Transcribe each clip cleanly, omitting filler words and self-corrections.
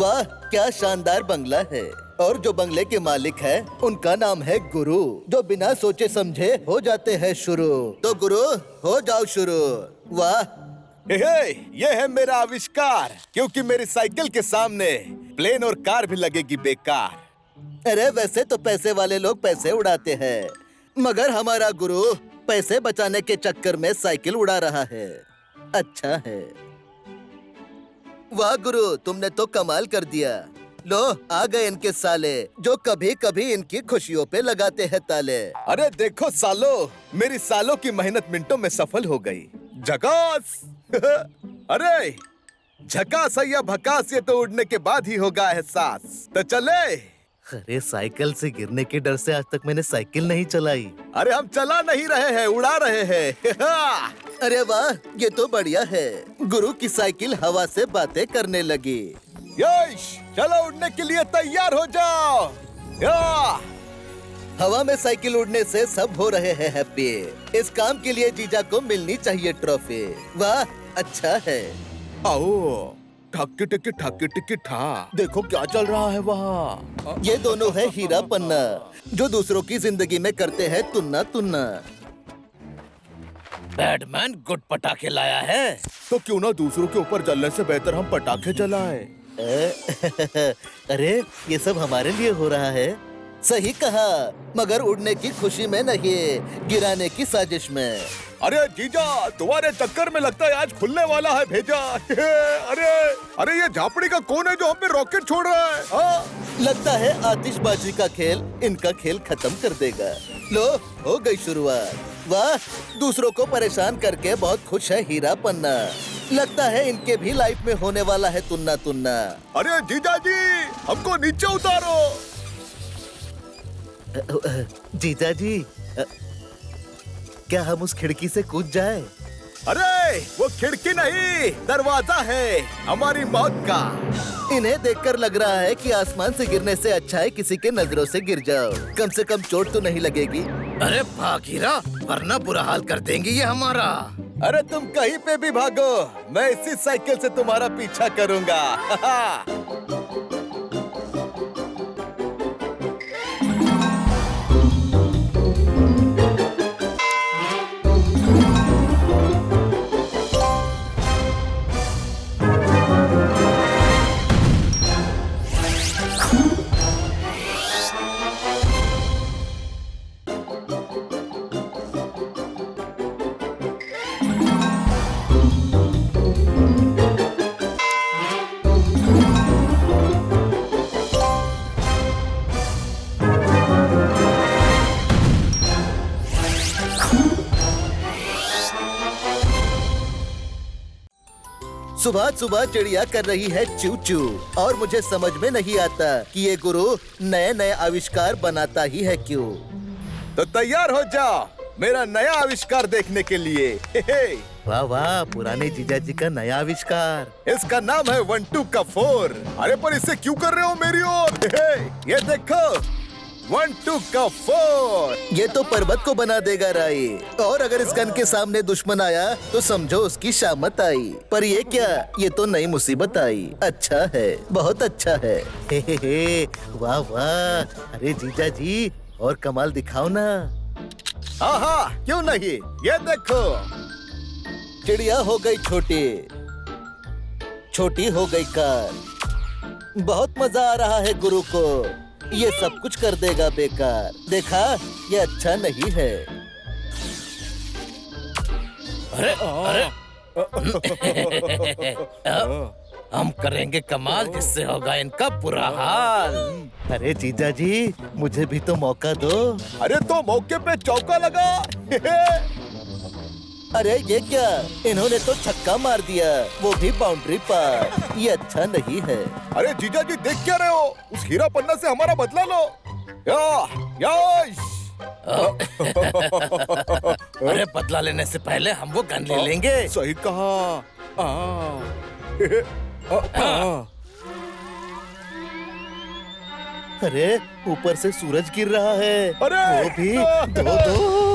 वाह, क्या शानदार बंगला है। और जो बंगले के मालिक है उनका नाम है गुरु, जो बिना सोचे समझे हो जाते हैं शुरू। तो गुरु, हो जाओ शुरू। वाह, ये है मेरा आविष्कार, क्योंकि मेरी साइकिल के सामने प्लेन और कार भी लगेगी बेकार। अरे वैसे तो पैसे वाले लोग पैसे उड़ाते हैं, मगर हमारा गुरु पैसे बचाने के चक्कर में साइकिल उड़ा रहा है। अच्छा है। वाह गुरु, तुमने तो कमाल कर दिया। लो, आ गए इनके साले, जो कभी कभी इनकी खुशियों पे लगाते हैं ताले। अरे देखो सालो, मेरी सालों की मेहनत मिनटों में सफल हो गई। झकास। अरे झकास है या भकास, ये तो उड़ने के बाद ही होगा एहसास। तो चले। अरे साइकिल से गिरने के डर से आज तक मैंने साइकिल नहीं चलाई। अरे हम चला नहीं रहे हैं, उड़ा रहे हैं। अरे वाह, ये तो बढ़िया है। गुरु की साइकिल हवा से बातें करने लगी। यश, चलो उड़ने के लिए तैयार हो जाओ। या! हवा में साइकिल उड़ने से सब हो रहे हैं हैप्पी। इस काम के लिए जीजा को मिलनी चाहिए ट्रॉफी। वाह, अच्छा है। आओ, ठक टिकी ठा। देखो क्या चल रहा है वहाँ। ये दोनों है हीरा पन्ना, जो दूसरों की जिंदगी में करते हैं तुन्ना तुन्ना। बैटमैन गुड पटाखे लाया है। तो क्यों ना दूसरों के ऊपर जलने से बेहतर हम पटाखे जलाएं। अरे ये सब हमारे लिए हो रहा है। सही कहा, मगर उड़ने की खुशी में नहीं, गिराने की साजिश में। अरे जीजा, तुम्हारे चक्कर में लगता है आज खुलने वाला है भेजा। अरे ये झापड़ी का कौन है जो हम पे रॉकेट छोड़ रहा है? लगता है आतिशबाजी का खेल इनका खेल खत्म कर देगा। लो, हो गई शुरुआत। वाह, दूसरों को परेशान करके बहुत खुश है हीरा पन्ना। लगता है इनके भी लाइफ में होने वाला है तुन्ना तुन्ना। अरे जीजा जी, हमको नीचे उतारो। जीजा जी, क्या हम उस खिड़की से कूद जाएं? अरे वो खिड़की नहीं, दरवाजा है हमारी मौत का। इन्हें देखकर लग रहा है कि आसमान से गिरने से अच्छा है किसी के नजरों से गिर जाओ। कम से कम चोट तो नहीं लगेगी। अरे भाग हीरा, वरना बुरा हाल कर देंगे ये हमारा। अरे तुम कहीं पे भी भागो, मैं इसी साइकिल से तुम्हारा पीछा करूंगा। सुबह सुबह चिड़िया कर रही है चू चू, और मुझे समझ में नहीं आता कि ये गुरु नए नए आविष्कार बनाता ही है क्यों। तो तैयार हो जाओ मेरा नया आविष्कार देखने के लिए। वाह वाह, पुराने जीजा जी का नया आविष्कार। इसका नाम है 1 2 का 4। अरे पर इसे क्यों कर रहे हो मेरी ओर? ये देखो, 1 2 का 4। ये तो पर्वत को बना देगा राई, और अगर इस गन के सामने दुश्मन आया तो समझो उसकी शामत आई। पर ये क्या, ये तो नई मुसीबत आई। अच्छा है, बहुत अच्छा है। हे, वाह वाह। अरे जीजा जी, और कमाल दिखाओ ना। हाँ, क्यों नहीं। ये देखो, चिड़िया हो गई छोटी, छोटी हो गई कार। बहुत मजा आ रहा है गुरु को। ये सब कुछ कर देगा बेकार। देखा, ये अच्छा नहीं है। अरे हम करेंगे कमाल, जिससे होगा इनका बुरा हाल। अरे जीजा जी, मुझे भी तो मौका दो। अरे तो मौके पे चौका लगा। अरे ये क्या, इन्होंने तो छक्का मार दिया, वो भी बाउंड्री पर। ये अच्छा नहीं है। अरे जीजा जी, देख क्या रहे हो? उस हीरा पन्ना से हमारा बदला लो। यश। अरे बदला लेने से पहले हम वो गन ले लेंगे। सही कहा। अरे ऊपर से सूरज गिर रहा है। अरे वो भी दो।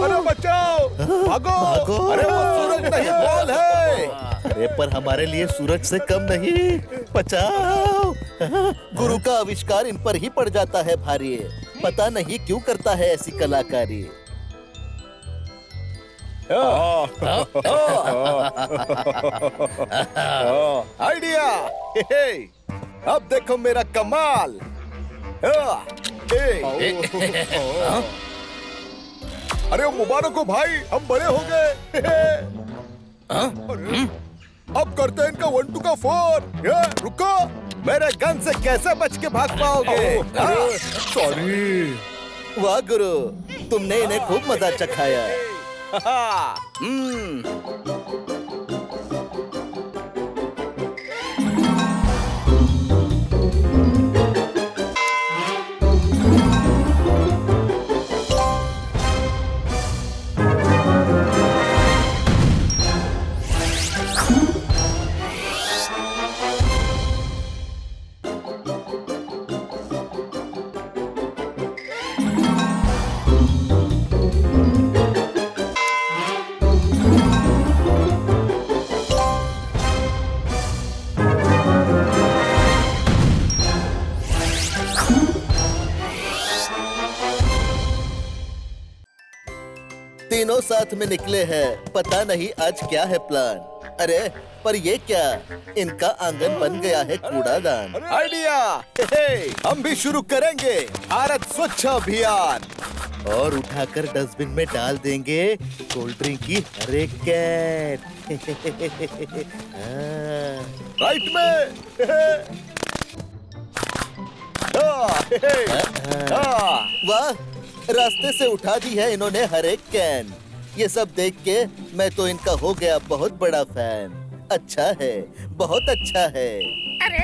अरे बचाओ, भागो। भागो। अरे वो सूरज नहीं, बॉल है। अरे पर हमारे लिए सूरज से कम नहीं। बचाओ। गुरु का आविष्कार इन पर ही पड़ जाता है भारी। पता नहीं क्यों करता है ऐसी कलाकारी। आइडिया। अब देखो मेरा कमाल। अरे मुबारक हो भाई, हम बड़े हो गए। अब करते हैं इनका 1-2 का 4। रुको, मेरे गन से कैसे बच के भाग पाओगे? सॉरी। वाह गुरु, तुमने इन्हें खूब मजा चखाया। तीनों साथ में निकले हैं, पता नहीं आज क्या है प्लान। अरे पर ये क्या, इनका आंगन बन गया है कूड़ादान। आइडिया। हम भी शुरू करेंगे भारत स्वच्छ अभियान। और उठाकर डस्टबिन में डाल देंगे कोल्ड ड्रिंक की हर एक कैन। राइट में। वाह, रास्ते से उठा दी है इन्होंने हर एक कैन। ये सब देख के मैं तो इनका हो गया बहुत बड़ा फैन। अच्छा है, बहुत अच्छा है। अरे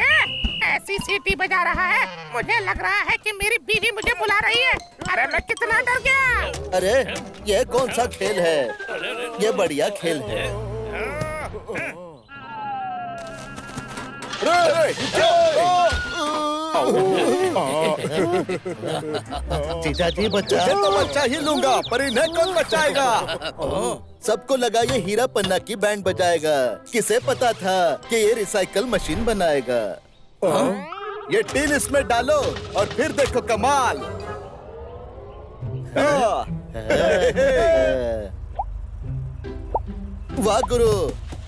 ऐसी सीटी बजा रहा है, मुझे लग रहा है कि मेरी बीवी मुझे बुला रही है। अरे मैं कितना डर गया। अरे ये कौन सा खेल है? ये बढ़िया खेल है। जीजा जी बचा। मुझे तो बच्चा ही लूंगा, पर इन्हें कौन बचाएगा? सबको लगा ये हीरा पन्ना की बैंड बजाएगा। किसे पता था कि ये रिसाइकल मशीन बनाएगा। ये टीन इसमें डालो और फिर देखो कमाल। वाह गुरु,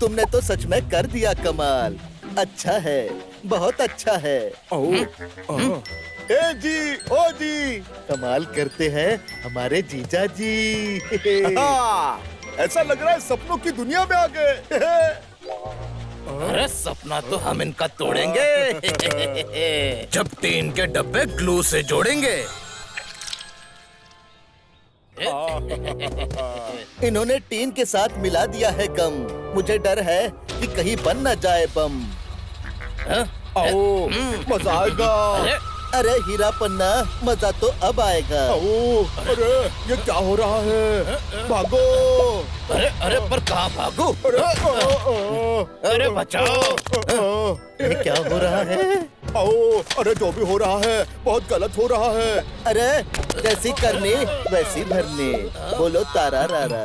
तुमने तो सच में कर दिया कमाल। अच्छा है, बहुत अच्छा है। ए जी, ओ जी। कमाल करते हैं हमारे जीजा जी। ऐसा लग रहा है सपनों की दुनिया में आ गए। अरे सपना तो हम इनका तोड़ेंगे। जब टीन के डब्बे ग्लू से जोड़ेंगे। इन्होंने टीन के साथ मिला दिया है गम। मुझे डर है कि कहीं बन न जाए बम। आओ, मजा आएगा। अरे हीरा पन्ना, मजा तो अब आएगा। अरे ये क्या हो रहा है? भागो। अरे अरे पर कहाँ भागो? अरे बचाओ। ये क्या हो रहा है? अरे जो भी हो रहा है बहुत गलत हो रहा है। अरे जैसी करनी वैसी भरनी, बोलो तारा रारा।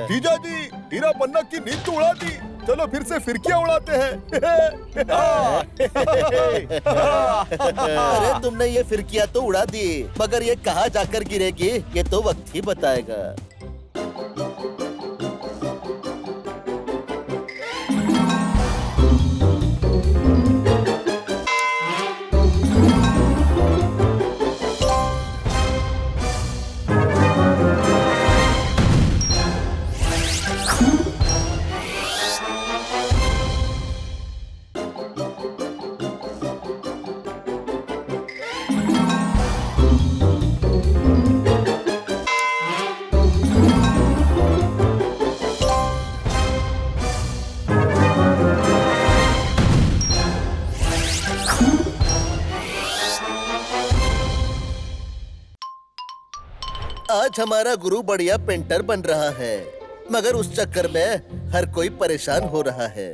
जीजा जी, हीरा पन्ना की नींद तो उड़ा दी, चलो फिर से फिरकियां उड़ाते हैं। अरे तुमने ये फिरकियां तो उड़ा दी, मगर ये कहाँ जाकर गिरेगी ये तो वक्त ही बताएगा। आज हमारा गुरु बढ़िया पेंटर बन रहा है, मगर उस चक्कर में हर कोई परेशान हो रहा है।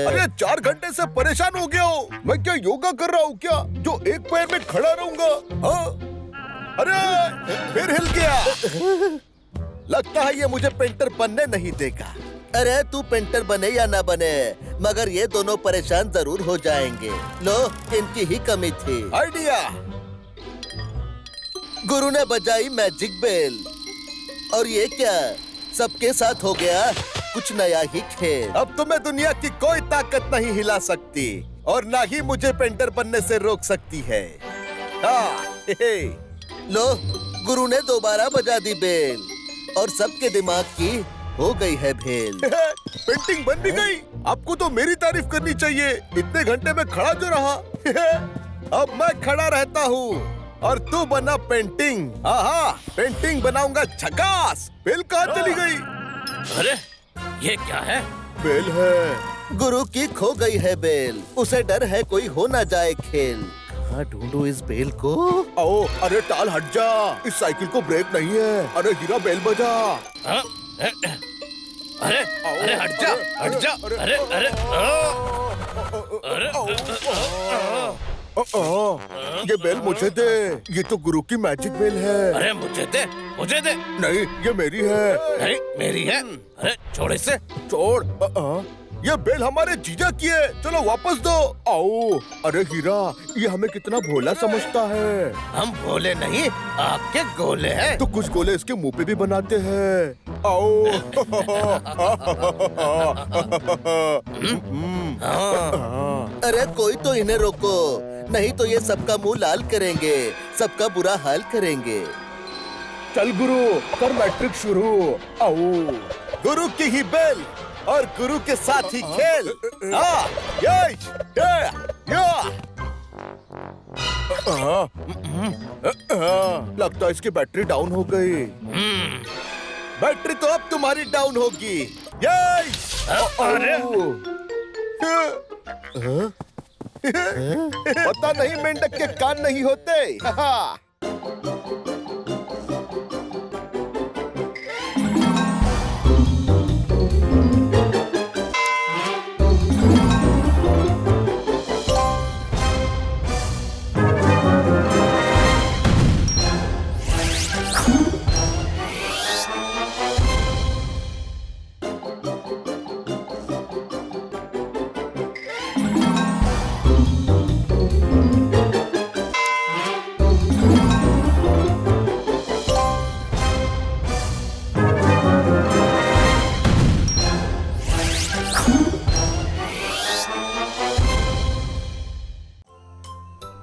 अरे 4 घंटे से परेशान हो गया हूँ। मैं क्या योगा कर रहा हूँ क्या, जो एक पैर में खड़ा रहूंगा? हाँ? अरे फिर हिल गया। लगता है ये मुझे पेंटर बनने नहीं देगा। अरे तू पेंटर बने या ना बने, मगर ये दोनों परेशान जरूर हो जाएंगे। लो, इनकी ही कमी थी। आइडिया। गुरु ने बजाई मैजिक बेल, और ये क्या, सबके साथ हो गया कुछ नया ही खेल। अब तुम्हें दुनिया की कोई ताकत नहीं हिला सकती और ना ही मुझे पेंटर बनने से रोक सकती है। लो, गुरु ने दोबारा बजा दी बेल और सबके दिमाग की हो गई है भेल। पेंटिंग बन भी गई। आपको तो मेरी तारीफ करनी चाहिए, इतने घंटे में खड़ा जो रहा। अब मैं खड़ा रहता हूँ और तू बना पेंटिंग। पेंटिंग बनाऊंगा झकास। बेल कहाँ चली गई? अरे ये क्या है? बेल है। गुरु की खो गई है बेल, उसे डर है कोई हो ना जाए खेल। कहाँ ढूंढूं इस बेल को? आओ, अरे टाल हट जा, इस साइकिल को ब्रेक नहीं है। अरे हीरा बेल बजा। हाँ? अरे अरे हट जा, हट जा। अरे अरे ये बेल मुझे दे, ये तो गुरु की मैजिक बेल है। अरे मुझे दे, मुझे दे। नहीं, ये मेरी है। नहीं मेरी है। अरे छोड़ इसे। छोड़। ये बेल हमारे जीजा की है, चलो वापस दो। आओ। अरे हीरा, ये हमें कितना भोला समझता है। हम भोले नहीं, आपके गोले हैं। तो कुछ गोले इसके मुंह पे भी बनाते हैं। आओ। अरे कोई तो इन्हें रोको, नहीं तो ये सबका मुंह लाल करेंगे, सबका बुरा हाल करेंगे। चल गुरु, कर मैट्रिक शुरू। आओ। गुरु की ही बेल और गुरु के साथ ही खेल। लगता है इसकी बैटरी डाउन हो गई। बैटरी तो अब तुम्हारी डाउन होगी। पता नहीं मेंढक के कान नहीं होते।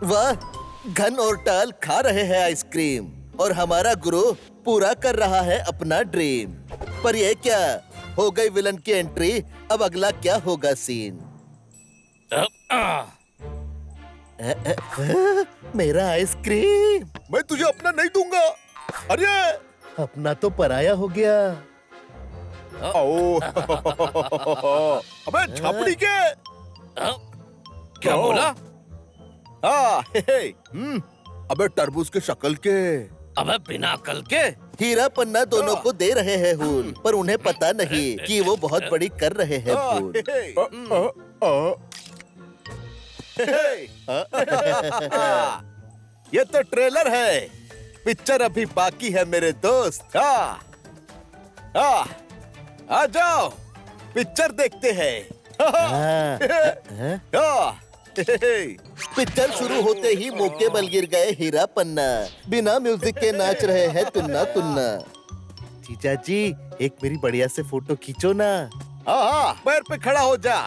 वाह, घन और टाल खा रहे हैं आइसक्रीम और हमारा गुरु पूरा कर रहा है अपना ड्रीम। पर ये क्या, हो गई विलन की एंट्री, अब अगला क्या होगा सीन? मेरा आइसक्रीम। मैं तुझे अपना नहीं दूंगा। अरे अपना तो पराया हो गया। आओ। अबे झापड़ी के। क्या बोला? अबे तरबूज के शक्ल के। अबे बिना अकल के। हीरा पन्ना दोनों को दे रहे हैं हूल, पर उन्हें पता नहीं कि वो बहुत बड़ी कर रहे हैं भूल। ये तो ट्रेलर है, पिक्चर अभी बाकी है मेरे दोस्त। आ जाओ, पिक्चर देखते हैं। पिक्चर शुरू होते ही मौके बल गिर गए हीरा पन्ना, बिना म्यूजिक के नाच रहे हैं तुन्ना तुन्ना। जीजा जी, एक मेरी बढ़िया से फोटो खींचो ना। हाँ, पैर पे खड़ा हो जा।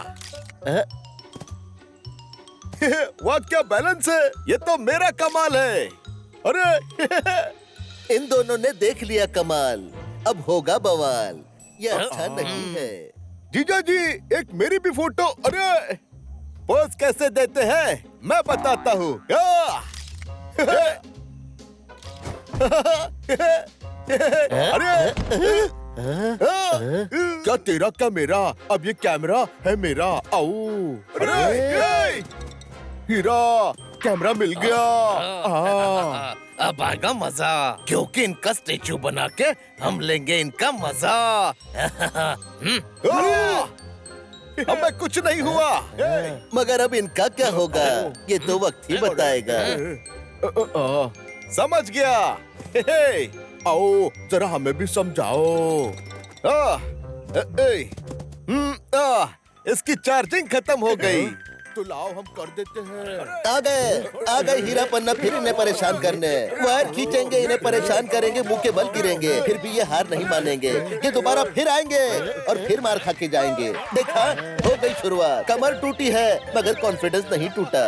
वाह क्या बैलेंस है, ये तो मेरा कमाल है। अरे इन दोनों ने देख लिया कमाल, अब होगा बवाल। ये अच्छा नहीं है। जीजा जी, एक मेरी भी फोटो। अरे पोज कैसे देते हैं मैं बताता हूँ। अरे क्या तेरा क्या मेरा, अब ये कैमरा है मेरा। आओ। अरे हीरा, कैमरा मिल गया। अब आएगा मजा, क्योंकि इनका स्टेचू बना के हम लेंगे इनका मजा। हमें कुछ नहीं हुआ। मगर अब इनका क्या होगा, ये तो वक्त ही बताएगा। समझ गया। आओ जरा हमें भी समझाओ। इसकी चार्जिंग खत्म हो गई। तो लाओ हम कर देते हैं। आ गए हीरा पन्ना फिर इन्हें परेशान करने। वायर खींचेंगे, इन्हें परेशान करेंगे, मुंह के बल गिरेंगे, फिर भी ये हार नहीं मानेंगे। ये दोबारा फिर आएंगे और फिर मार खा के जाएंगे। देखा, हो गई शुरुआत। कमर टूटी है मगर कॉन्फिडेंस नहीं टूटा।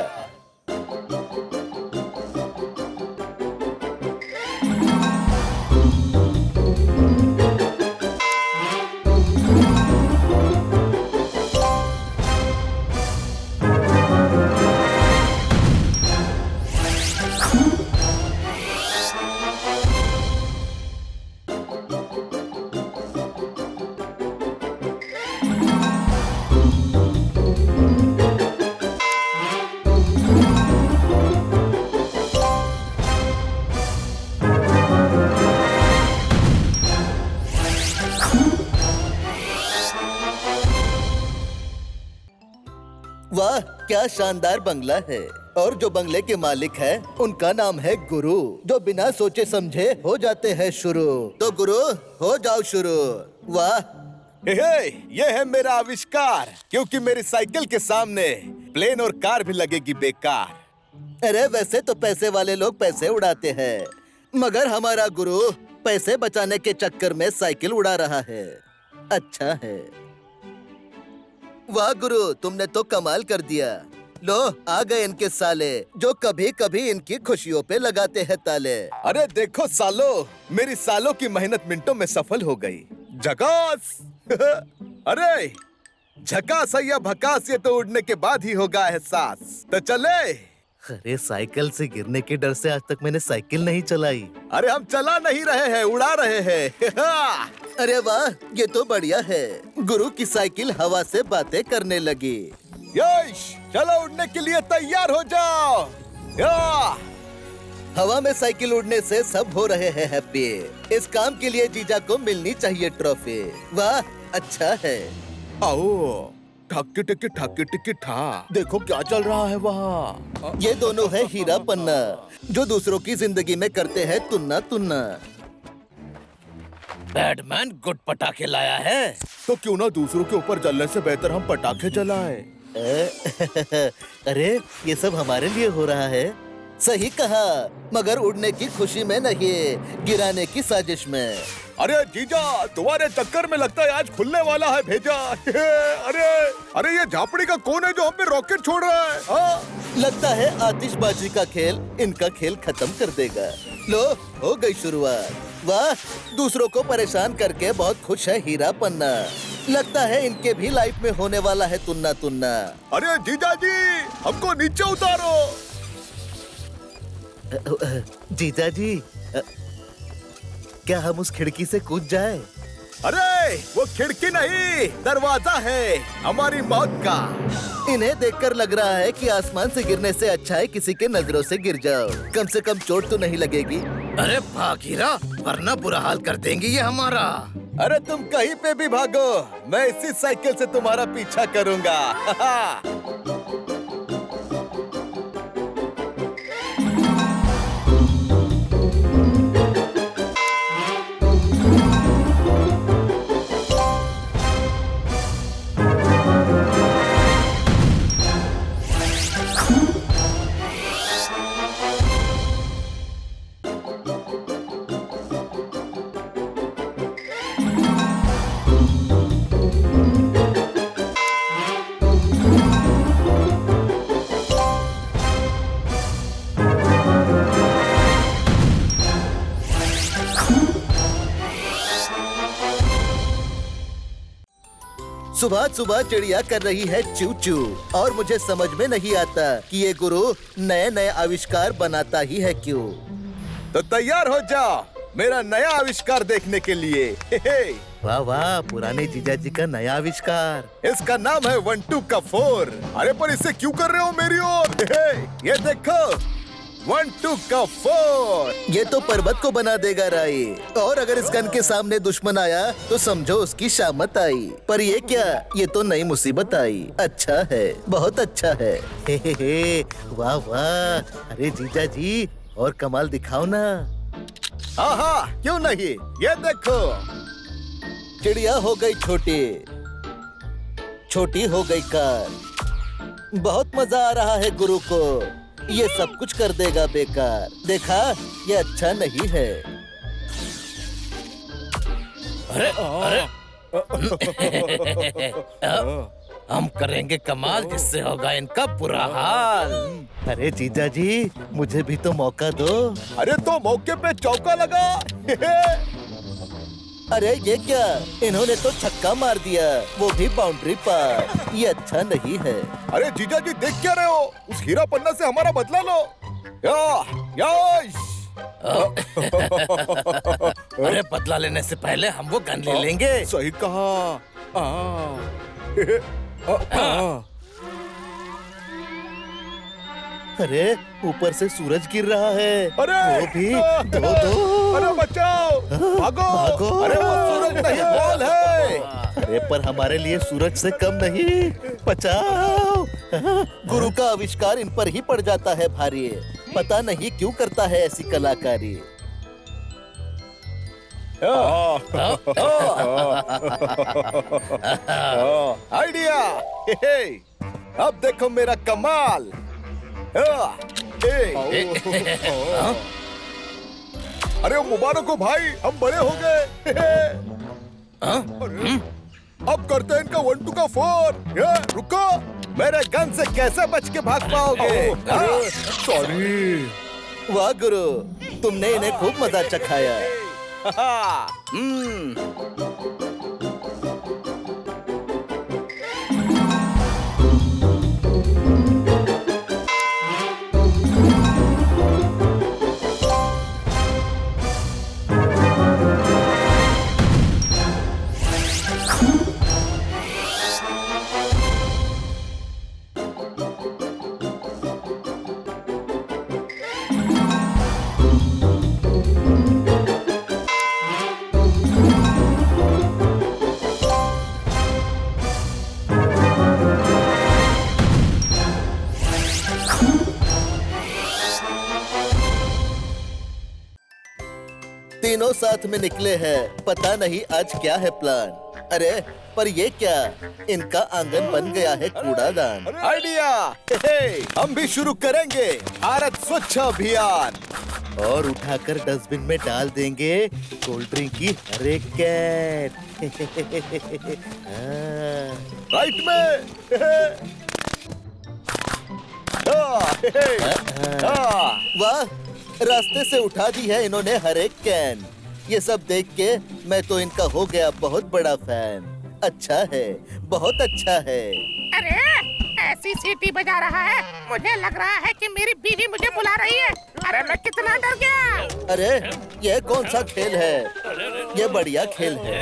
वाह, क्या शानदार बंगला है। और जो बंगले के मालिक है उनका नाम है गुरु, जो बिना सोचे समझे हो जाते हैं शुरू। तो गुरु, हो जाओ शुरू। वाह, ये है मेरा आविष्कार, क्योंकि मेरी साइकिल के सामने प्लेन और कार भी लगेगी बेकार। अरे वैसे तो पैसे वाले लोग पैसे उड़ाते हैं, मगर हमारा गुरु पैसे बचाने के चक्कर में साइकिल उड़ा रहा है। अच्छा है। वाह गुरु, तुमने तो कमाल कर दिया। लो, आ गए इनके साले, जो कभी कभी इनकी खुशियों पे लगाते हैं ताले। अरे देखो सालो, मेरी सालों की मेहनत मिनटों में सफल हो गई। झकास। अरे झकास या भकास, ये तो उड़ने के बाद ही होगा एहसास। तो चले। अरे साइकिल से गिरने के डर से आज तक मैंने साइकिल नहीं चलाई। अरे हम चला नहीं रहे हैं, उड़ा रहे हैं। अरे वाह, ये तो बढ़िया है। गुरु की साइकिल हवा से बातें करने लगी। यश, चलो उड़ने के लिए तैयार हो जाओ। या! हवा में साइकिल उड़ने से सब हो रहे हैं हैप्पी। इस काम के लिए जीजा को मिलनी चाहिए ट्रॉफी। वाह, अच्छा है। आओ, ठक्की टिक्की ठक्की टिक्की ठा। देखो क्या चल रहा है वहाँ। ये दोनों है हीरा पन्ना, जो दूसरों की जिंदगी में करते हैं तुन्ना तुन्ना। बैटमैन गुड पटाखे लाया है। तो क्यों ना दूसरों के ऊपर जलने से बेहतर हम पटाखे जलाएं। अरे ये सब हमारे लिए हो रहा है। सही कहा, मगर उड़ने की खुशी में नहीं, गिराने की साजिश में। अरे जीजा, तुम्हारे चक्कर में लगता है आज खुलने वाला है भेजा। अरे ये झापड़ी का कौन है जो हम पे रॉकेट छोड़ रहा है? हाँ? लगता है आतिशबाजी का खेल इनका खेल खत्म कर देगा। लो, हो गई शुरुआत। वाह, दूसरों को परेशान करके बहुत खुश है हीरा पन्ना। लगता है इनके भी लाइफ में होने वाला है तुन्ना तुन्ना। अरे जीजा जी, हमको नीचे उतारो। जीजा जी, क्या हम उस खिड़की से कूद जाएं? अरे वो खिड़की नहीं, दरवाजा है हमारी मौत का। इन्हें देखकर लग रहा है कि आसमान से गिरने से अच्छा है किसी के नजरों से गिर जाओ। कम से कम चोट तो नहीं लगेगी। अरे भाग हीरा, वरना बुरा हाल कर देंगे ये हमारा। अरे तुम कहीं पे भी भागो, मैं इसी साइकिल से तुम्हारा पीछा करूंगा। सुबह सुबह चिड़िया कर रही है चू चू, और मुझे समझ में नहीं आता कि ये गुरु नए नए आविष्कार बनाता ही है क्यों। तो तैयार हो जाओ मेरा नया आविष्कार देखने के लिए। वाह वाह, पुराने जीजा जी का नया आविष्कार। इसका नाम है 1 2 का 4। अरे पर इसे क्यों कर रहे हो मेरी ओर? ये देखो, 1 2 का 4। ये तो पर्वत को बना देगा राई, और अगर इस गन के सामने दुश्मन आया तो समझो उसकी शामत आई। पर ये क्या, ये तो नई मुसीबत आई। अच्छा है, बहुत अच्छा है। हे, वाह वाह। अरे जीजा जी, और कमाल दिखाओ ना। हाँ, क्यों नहीं। ये देखो, चिड़िया हो गई छोटी। छोटी हो गई कार। बहुत मजा आ रहा है गुरु को। ये सब कुछ कर देगा बेकार। देखा, ये अच्छा नहीं है। अरे अरे हम करेंगे कमाल जिससे होगा इनका बुरा हाल। अरे जीजा जी, मुझे भी तो मौका दो। अरे तो मौके पे चौका लगा। अरे ये क्या, इन्होंने तो छक्का मार दिया, वो भी बाउंड्री पर। ये अच्छा नहीं है। अरे जीजा जी देख क्या रहे हो? उस हीरा पन्ना से हमारा बदला लो। यश! अरे बदला लेने से पहले हम वो गन ले लेंगे। सही कहा। अरे ऊपर से सूरज गिर रहा है। अरे वो भी दो। अरे बचाओ, भागो। भागो। अरे वो सूरज नहीं, बॉल है। अरे पर हमारे लिए सूरज से कम नहीं। बचाओ। गुरु का आविष्कार इन पर ही पड़ जाता है भारी। पता नहीं क्यों करता है ऐसी कलाकारी। आइडिया। अब देखो मेरा कमाल। अरे मुबारक हो भाई, हम बड़े हो गए। अब करते हैं इनका 1-2 का 4। रुको, मेरे गन से कैसे बच के भाग पाओगे? सॉरी। वाह गुरु, तुमने इन्हें खूब मजा चखाया। तीनों साथ में निकले हैं। पता नहीं आज क्या है प्लान। अरे पर ये क्या, इनका आंगन बन गया है कूड़ादान। आइडिया। हम भी शुरू करेंगे भारत स्वच्छ अभियान। और उठाकर डस्टबिन में डाल देंगे कोल्ड ड्रिंक की हर एक कैन। राइट में। वाह, रास्ते से उठा दी है इन्होंने हर एक कैन। ये सब देख के मैं तो इनका हो गया बहुत बड़ा फैन। अच्छा है, बहुत अच्छा है। अरे ऐसी सीटी बजा रहा है, मुझे लग रहा है कि मेरी बीवी मुझे बुला रही है। अरे मैं कितना डर गया। अरे ये कौन सा खेल है? ये बढ़िया खेल है।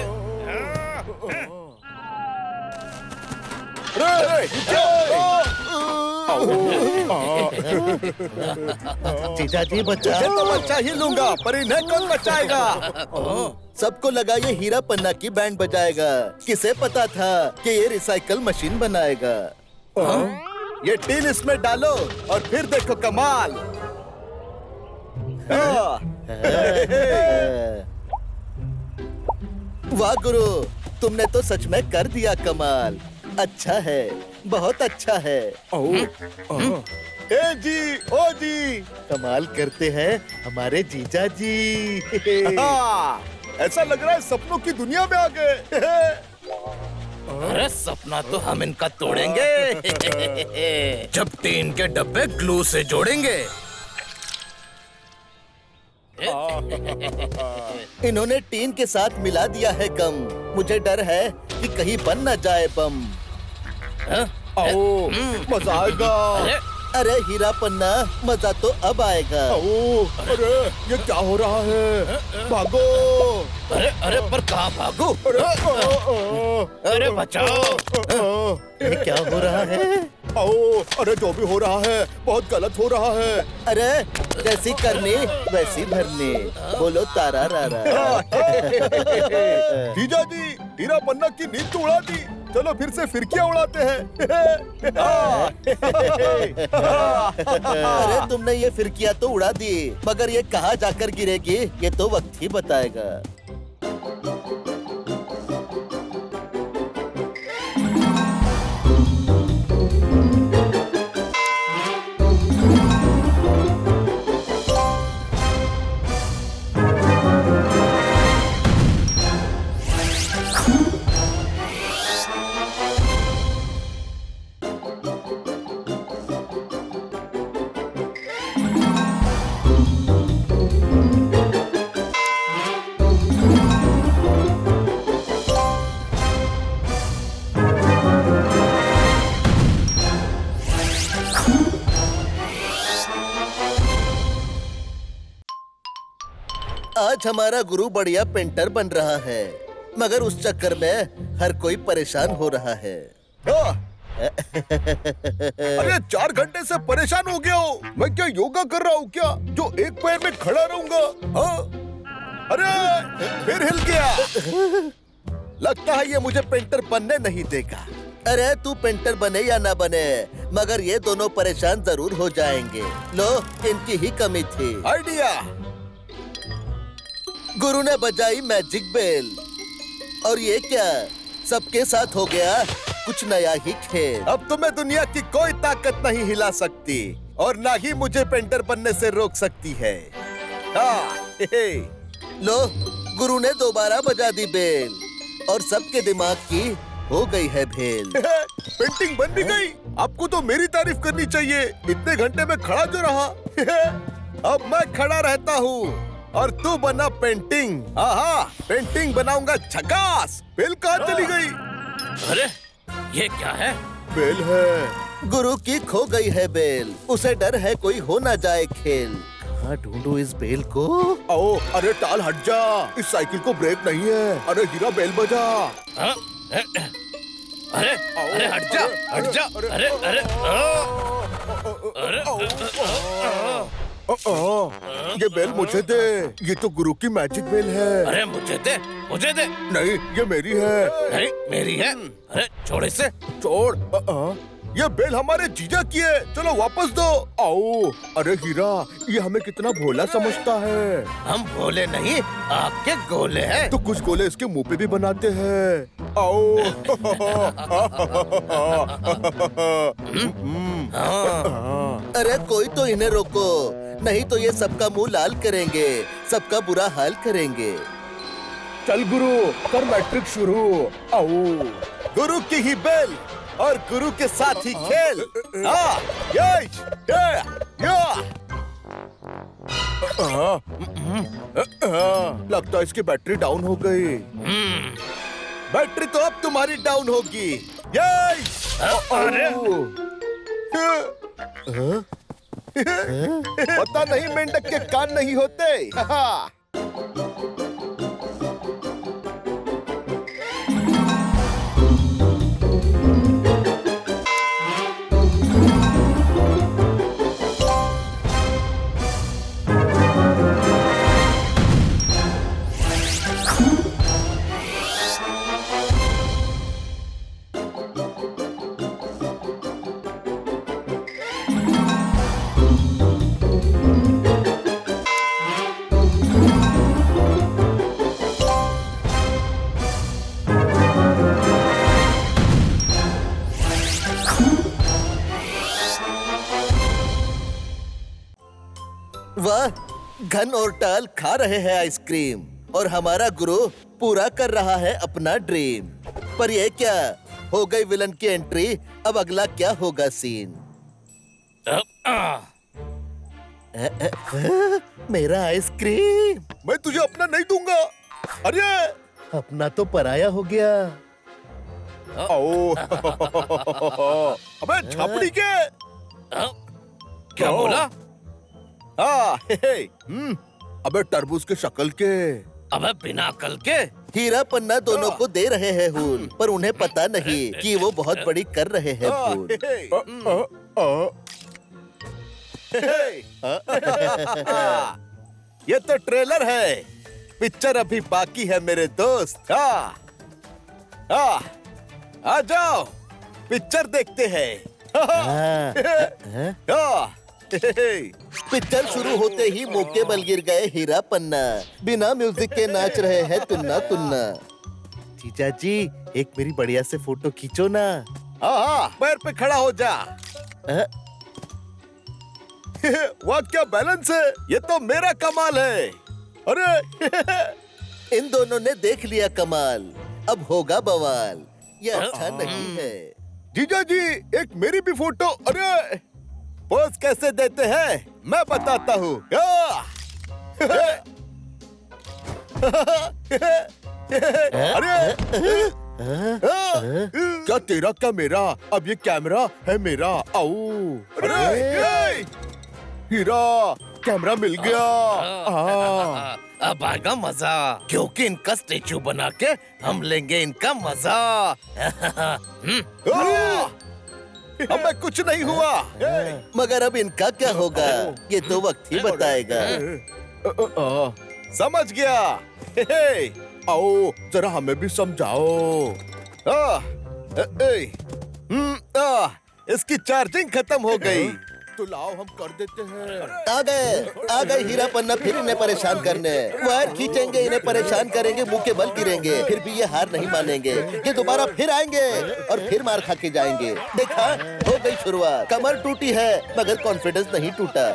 जीजा जी बचा। मैं तो बच्चा ही लूंगा, पर इन्हें कौन बचाएगा? सबको लगा ये हीरा पन्ना की बैंड बजाएगा। किसे पता था कि ये रिसाइकल मशीन बनाएगा। ये टीन इसमें डालो और फिर देखो कमाल। वाह गुरु, तुमने तो सच में कर दिया कमाल। अच्छा है, बहुत अच्छा है। ए जी, ओ जी, कमाल करते हैं हमारे जीजा जी। ऐसा लग रहा है सपनों की दुनिया में आ गए। अरे सपना तो हम इनका तोड़ेंगे। जब टीन के डब्बे ग्लू से जोड़ेंगे। इन्होंने टीन के साथ मिला दिया है गम। मुझे डर है कि कहीं बन न जाए बम। आओ, मजा आएगा। अरे हीरा पन्ना, मजा तो अब आएगा। अरे ये क्या हो रहा है? भागो। अरे अरे पर कहाँ भागो? अरे बचाओ। ये क्या हो रहा है? अरे जो भी हो रहा है बहुत गलत हो रहा है। अरे जैसी करनी वैसी भरनी। बोलो तारा रारा। जीजा जी, हीरा पन्ना की नींद तो उड़ा दी। चलो फिर से फिरकियां उड़ाते हैं। अरे तुमने ये फिरकियां तो उड़ा दी, मगर ये कहाँ जाकर गिरेगी ये तो वक्त ही बताएगा। आज हमारा गुरु बढ़िया पेंटर बन रहा है, मगर उस चक्कर में हर कोई परेशान हो रहा है। अरे 4 घंटे से परेशान हो गया हूँ। मैं क्या योगा कर रहा हूँ क्या, जो एक पैर में खड़ा रहूंगा? हाँ? अरे फिर हिल गया। लगता है ये मुझे पेंटर बनने नहीं देगा। अरे तू पेंटर बने या ना बने, मगर ये दोनों परेशान जरूर हो जाएंगे। लो, इनकी ही कमी थी। आइडिया। गुरु ने बजाई मैजिक बेल, और ये क्या, सबके साथ हो गया कुछ नया ही खेल। अब तुम्हें दुनिया की कोई ताकत नहीं हिला सकती, और ना ही मुझे पेंटर बनने से रोक सकती है। लो, गुरु ने दोबारा बजा दी बेल, और सबके दिमाग की हो गई है भेल। पेंटिंग बन भी गई। आपको तो मेरी तारीफ करनी चाहिए, इतने घंटे में खड़ा जो रहा। अब मैं खड़ा रहता हूँ और तू बना पेंटिंग। हाँ, पेंटिंग बनाऊंगा झकास। बेल कहाँ चली गई? अरे ये क्या है? बेल है। गुरु की खो गई है बेल, उसे डर है कोई हो ना जाए खेल। कहाँ ढूंढूं इस बेल को? आओ, अरे टाल हट जा, इस साइकिल को ब्रेक नहीं है। अरे हीरा बेल बजा। हाँ? अरे अरे हट जा, हट जा। अरे अरे ये बेल मुझे दे, ये तो गुरु की मैजिक बेल है। अरे मुझे दे, मुझे दे। नहीं, ये मेरी है। नहीं मेरी है। अरे छोड़ इसे। छोड़। ये बेल हमारे जीजा की है, चलो वापस दो। आओ। अरे हीरा, ये हमें कितना भोला समझता है। हम भोले नहीं, आपके गोले हैं। तो कुछ गोले इसके मुंह पे भी बनाते हैं। आओ। अरे कोई तो इन्हें रोको, नहीं तो ये सबका मुंह लाल करेंगे, सबका बुरा हाल करेंगे। चल गुरु, कर मैट्रिक शुरू। आओ। गुरु की ही बेल और गुरु के साथ ही खेल। लगता है इसकी बैटरी डाउन हो गई। बैटरी तो अब तुम्हारी डाउन होगी। पता नहीं मेंढक के कान नहीं होते। वाह, घन और टाल खा रहे हैं आइसक्रीम, और हमारा गुरु पूरा कर रहा है अपना ड्रीम। पर ये क्या, हो गई विलन की एंट्री, अब अगला क्या होगा सीन? मेरा आइसक्रीम। मैं तुझे अपना नहीं दूंगा। अरे अपना तो पराया हो गया। आओ। अबे छापड़ी के। क्या बोला? अबे तरबूज के शक्ल के। अबे बिना अकल के। हीरा पन्ना दोनों को दे रहे हैं खून, पर उन्हें पता नहीं कि वो बहुत बड़ी कर रहे हैं भूल। ये तो ट्रेलर है, पिक्चर अभी बाकी है मेरे दोस्त। आ जाओ, पिक्चर देखते हैं। पिक्चर शुरू होते ही मौके बल गिर गए हीरा पन्ना, बिना म्यूजिक के नाच रहे हैं तुन्ना तुन्ना। जीजा जी, एक मेरी बढ़िया से फोटो खींचो ना। हाँ, पैर पे खड़ा हो जा। वाह क्या बैलेंस है, ये तो मेरा कमाल है। अरे इन दोनों ने देख लिया कमाल, अब होगा बवाल। ये अच्छा नहीं है। जीजा जी, एक मेरी भी फोटो। अरे पोज कैसे देते हैं मैं बताता हूँ। अरे क्या तेरा क्या मेरा, अब ये कैमरा है मेरा। आओ। अरे हीरा, कैमरा मिल गया। अब आएगा मजा, क्योंकि इनका स्टेचू बना के हम लेंगे इनका मजा। हमें कुछ नहीं हुआ। मगर अब इनका क्या होगा ये तो वक्त ही बताएगा। समझ गया। हे, आओ जरा हमें भी समझाओ। इसकी चार्जिंग खत्म हो गई। तो लाओ हम कर देते हैं। आ गए हीरा पन्ना फिर इन्हें परेशान करने। वायर खींचेंगे, इन्हें परेशान करेंगे, मुंह के बल गिरेंगे, फिर भी ये हार नहीं मानेंगे। ये दोबारा फिर आएंगे और फिर मार खा के जाएंगे। देखा, हो गई शुरुआत। कमर टूटी है मगर कॉन्फिडेंस नहीं टूटा।